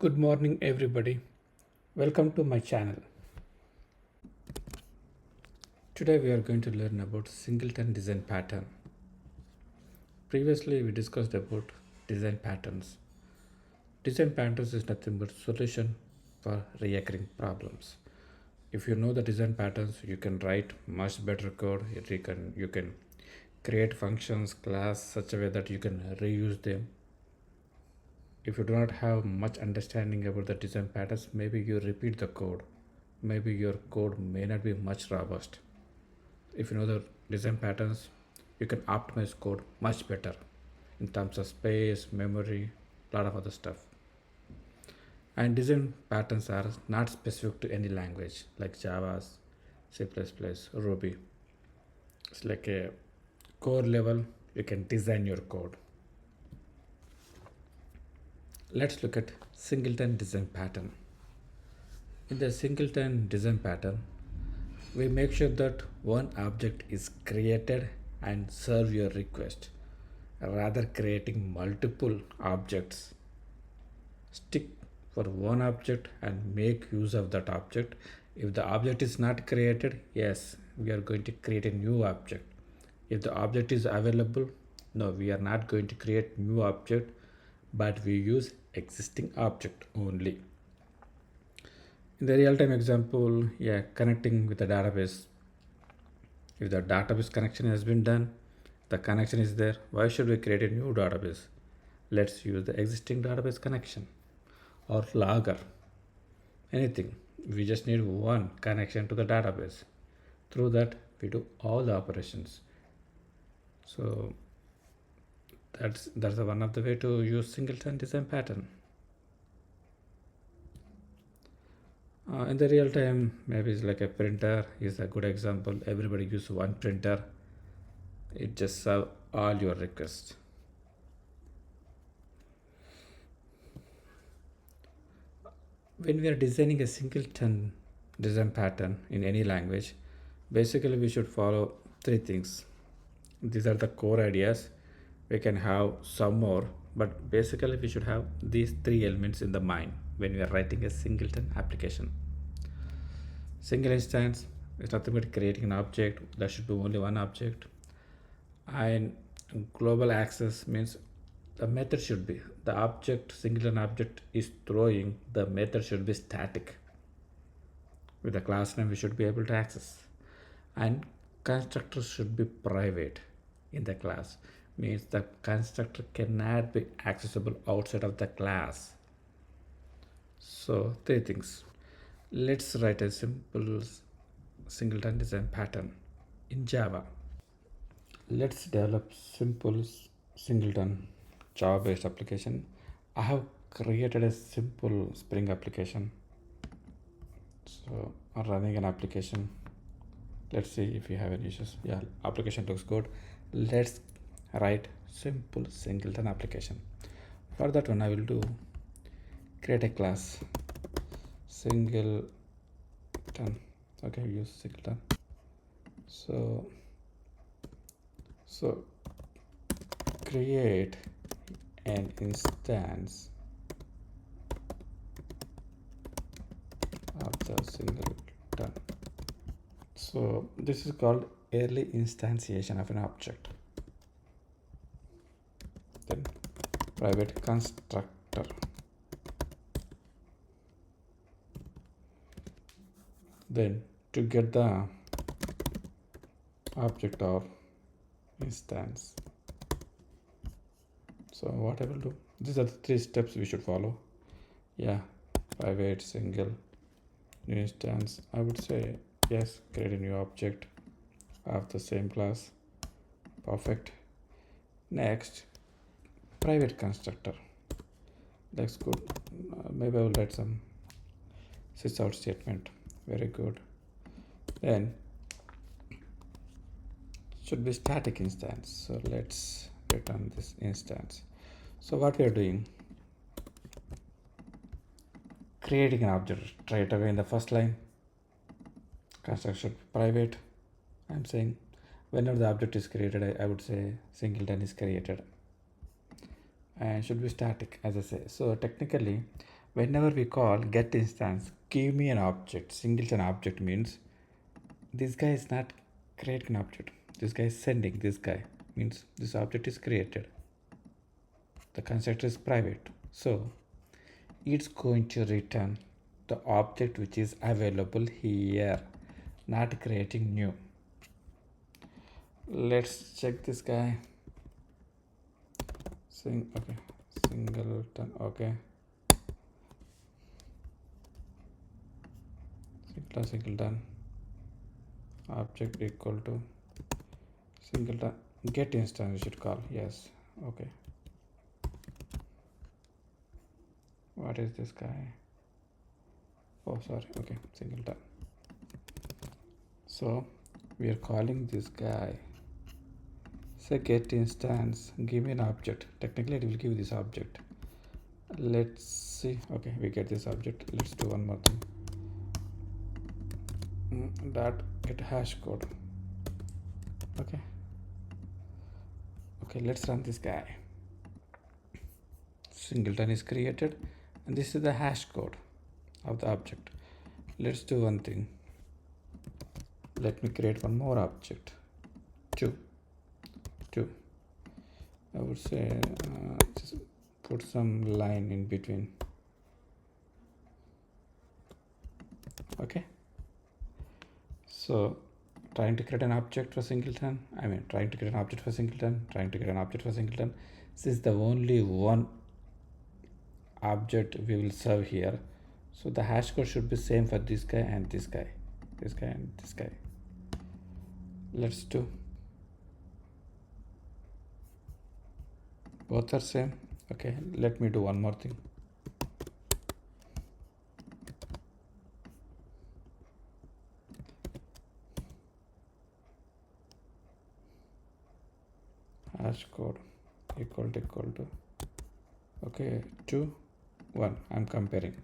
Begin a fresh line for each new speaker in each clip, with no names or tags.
Good morning, everybody. Welcome to my channel. Today we are going to learn about Singleton Design Pattern. Previously, we discussed about design patterns. Design patterns is nothing but solution for recurring problems. If you know the design patterns, you can write much better code. You can create functions, class such a way that you can reuse them. If you do not have much understanding about the design patterns, maybe you repeat the code. Maybe your code may not be much robust. If you know the design patterns, you can optimize code much better in terms of space, memory, a lot of other stuff. And design patterns are not specific to any language like Java, C++, Ruby. It's like a core level, you can design your code. Let's look at Singleton Design Pattern. In the Singleton Design Pattern, we make sure that one object is created and serve your request. Rather creating multiple objects, stick for one object and make use of that object. If the object is not created, yes, we are going to create a new object. If the object is available, no, we are not going to create new object, but we use existing object only. In the real-time example, yeah, connecting with the database. If the database connection has been done, the connection is there, why should we create a new database? Let's use the existing database connection or logger, anything. We just need one connection to the database. Through that, we do all the operations. So that's one of the way to use Singleton Design Pattern. In the real time, maybe it's like a printer is a good example. Everybody use one printer. It just serve all your requests. When we are designing a Singleton design pattern in any language, basically we should follow three things. These are the core ideas. We can have some more, but basically we should have these three elements in the mind when we are writing a Singleton application. Single instance is nothing but creating an object. There should be only one object. And global access means the method should be the object Singleton object is throwing, the method should be static. With the class name we should be able to access. And constructor should be private in the class, means the constructor cannot be accessible outside of the class. So three things. Let's write a simple Singleton design pattern in Java. Let's develop simple Singleton Java based application. I have created a simple Spring application. So I'm running an application. Let's see if we have any issues. Yeah, application looks good. Let's write simple Singleton application. For that one, I will do create a class Singleton. Okay, use Singleton. So create an instance of the Singleton. So this is called early instantiation of an object. Then private constructor. Then to get the object of instance. So what I will do, these are the three steps we should follow. Yeah, private, single, new instance. I would say yes, create a new object of the same class. Perfect. Next, private constructor. That's good. Maybe I will write some sysout statement. Very good. Then should be static instance. So let's return this instance. So what we are doing, creating an object straight away in the first line. Constructor should be private. I'm saying whenever the object is created, I would say Singleton is created and should be static, as I say. So technically Whenever we call get instance, give me an object, singleton object means this guy is not creating an object. This guy is sending, this guy means this object is created. The constructor is private. So it's going to return the object which is available here, not creating new. Let's check this guy. Okay, singleton, okay. Singleton object equal to singleton get instance, we should call, yes, okay. What is this guy? Oh, sorry, okay, singleton. So we are calling this guy. Say get instance, give me an object. Technically it will give this object. Let's see. Okay, we get this object. Let's do one more thing. Dot get hash code. Okay, let's run this guy. Singleton is created and this is the hash code of the object. Let's do one thing. Let me create one more object. Two. I would say just put some line in between. Okay, so trying to create an object for singleton, trying to create an object for singleton. This is the only one object we will serve here, so the hash code should be same for this guy and this guy, and this guy. Let's do both are same. Okay, let me do one more thing. Hash code equal to okay, 2 1. I'm comparing,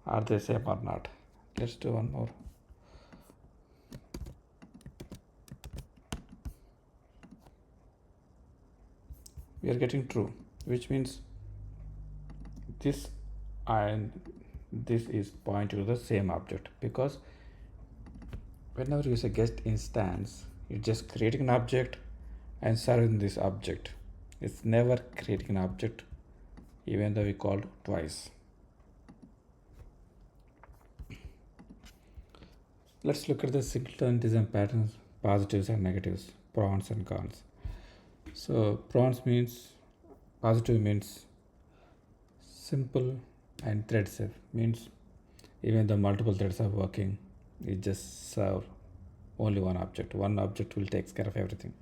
are they same or not. Let's do one more. We are getting true, which means this and this is pointing to the same object, because whenever you say get instance, you're just creating an object and serving this object. It's never creating an object, even though we called twice. Let's look at the Singleton design patterns, positives and negatives, pros and cons. So pros means positive means simple and thread safe, means even the multiple threads are working, it just serve only one object. One object will take care of everything.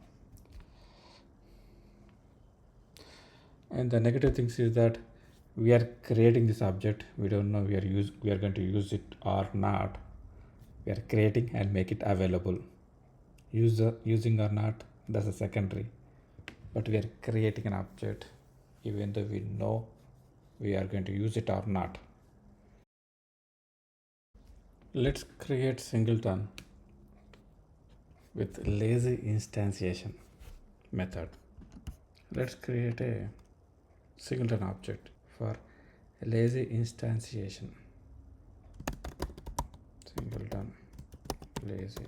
And the negative things is that we are creating this object, we don't know we are going to use it or not. We are creating and make it available. Using or not, that's a secondary, but we are creating an object even though we know we are going to use it or not. Let's create singleton with lazy instantiation method. Let's create a singleton object for lazy instantiation. Singleton lazy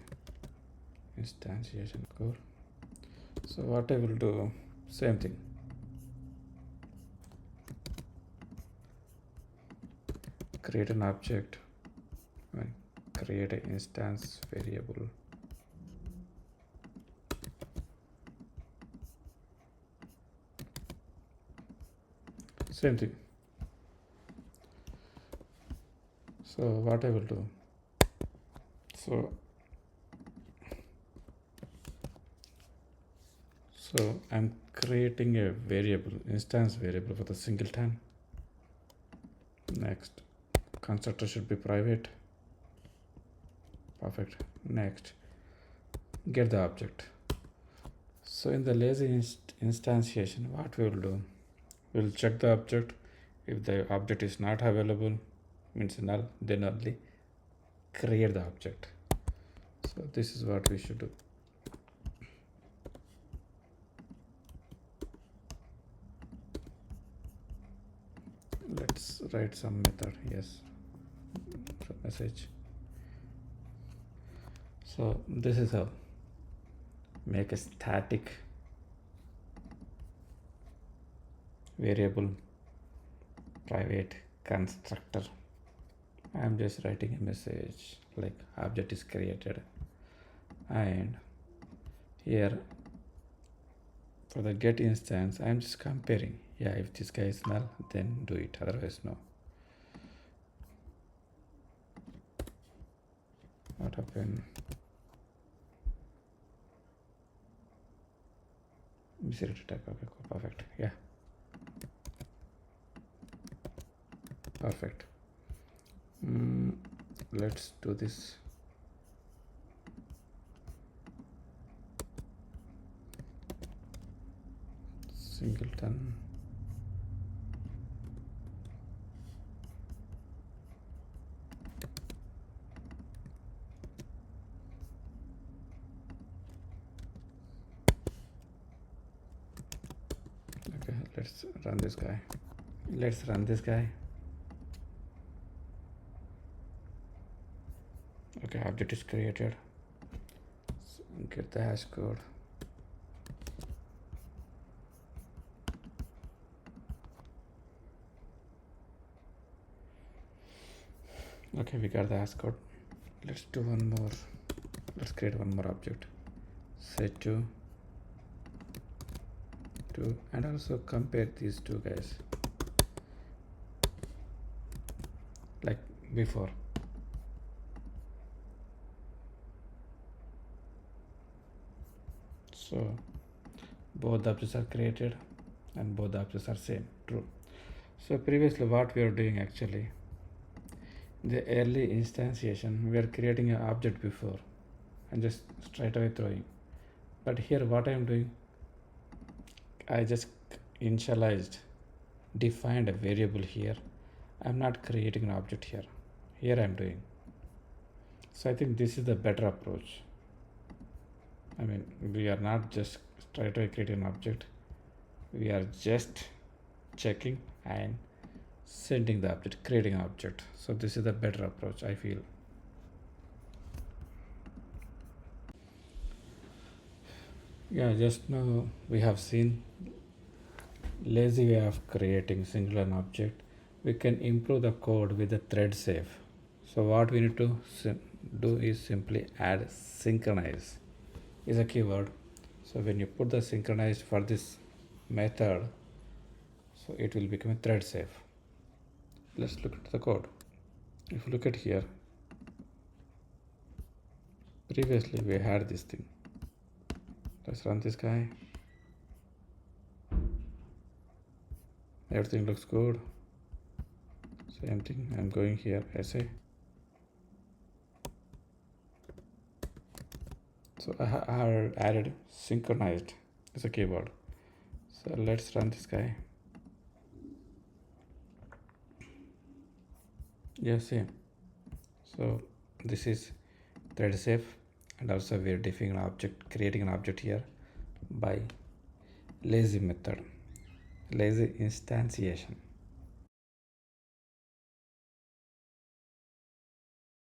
instantiation core. So what I will do, same thing. Create an object and create an instance variable. Same thing. So what I will do, so I'm creating a variable, instance variable for the singleton. Next, constructor should be private. Perfect. Next, get the object. So in the lazy instantiation, what we will do, we will check the object. If the object is not available, means null, then only create the object. So this is what we should do. Let's write some method. Yes, message. So this is how make a static variable private constructor. I'm just writing a message like object is created, and here for the get instance I'm just comparing. Yeah, if this guy is null then do it, otherwise no. What happened? Zero to type. Okay, cool. Perfect. Yeah, perfect. Let's do this. Singleton. Okay, let's run this guy. Okay, object is created. So get the hash code. Okay, we got the hash code. Let's do one more. Let's create one more object. Set to and also compare these two guys like before. So both the objects are created and both the objects are same, true. So previously what we are doing actually, the early instantiation we are creating an object before and just straight away throwing. But here what I am doing, I just initialized, defined a variable here. I'm not creating an object here. Here I'm doing. So I think this is the better approach. I mean, we are not just straight away creating an object. We are just checking and sending the object, creating an object. So this is the better approach, I feel. Yeah, just now we have seen lazy way of creating singular object. We can improve the code with the thread safe. So what we need to do is simply add synchronize is a keyword. So when you put the synchronized for this method, so it will become a thread safe. Let's look at the code. If you look at here, previously we had this thing. Let's run this guy. Everything looks good. Same thing, I'm going here, essay. So I have added synchronized as a keyword. So let's run this guy. Yeah, same. So this is thread safe, and also we are defining an object, creating an object here by lazy method, lazy instantiation.